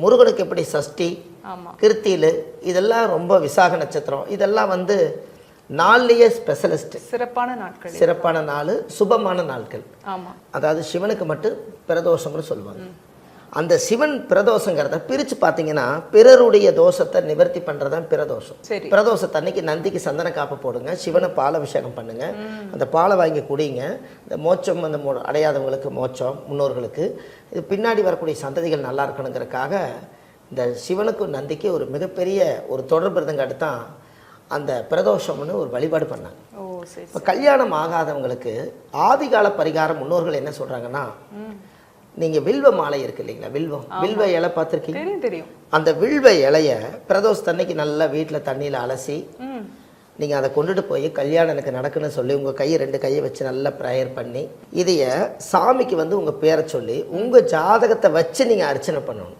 முருகனுக்கு எப்படி சஷ்டி ஆமா கிருத்தியில் இதெல்லாம் ரொம்ப விசாக நட்சத்திரம் இதெல்லாம் வந்து நாள்லயே ஸ்பெஷலிஸ்ட் சிறப்பான நாள் சுபமான நாட்கள். ஆமா அதாவது சிவனுக்கு மட்டும் பிரதோஷம்னு சொல்லுவாங்க. அந்த சிவன் பிரதோஷங்கிறத பிரித்து பார்த்தீங்கன்னா பிறருடைய தோஷத்தை நிவர்த்தி பண்ணுறதான் பிரதோஷம். பிரதோஷத்தை அன்னைக்கு நந்திக்கு சந்தன காப்பு போடுங்க, சிவனை பாலாபிஷேகம் பண்ணுங்க, அந்த பாலை வாங்கி குடிங்க. இந்த மோட்சம் அந்த அடையாதவங்களுக்கு மோட்சம், முன்னோர்களுக்கு இது பின்னாடி வரக்கூடிய சந்ததிகள் நல்லா இருக்கணுங்கிறதுக்காக இந்த சிவனுக்கும் நந்திக்கு ஒரு மிகப்பெரிய ஒரு தொடர்பு இருந்தங்காட்டு தான் அந்த பிரதோஷம்னு ஒரு வழிபாடு பண்ணாங்க. இப்போ கல்யாணம் ஆகாதவங்களுக்கு ஆதிகால பரிகாரம் முன்னோர்கள் என்ன சொல்கிறாங்கன்னா, நீங்கள் வில்வ மாலை இருக்கு இல்லைங்களா, வில்வ இலை பார்த்துருக்கீங்க? தெரியும். அந்த வில்வ இலைய பிரதோஷத்தன்னைக்கு நல்லா வீட்டில் தண்ணியில் அலசி நீங்கள் அதை கொண்டுட்டு போய் கல்யாணம் எனக்கு நடக்குன்னு சொல்லி உங்கள் கையை 2 கையை வச்சு நல்லா ப்ரேயர் பண்ணி இதைய சாமிக்கு வந்து உங்கள் பேரை சொல்லி உங்கள் ஜாதகத்தை வச்சு நீங்கள் அர்ச்சனை பண்ணணும்.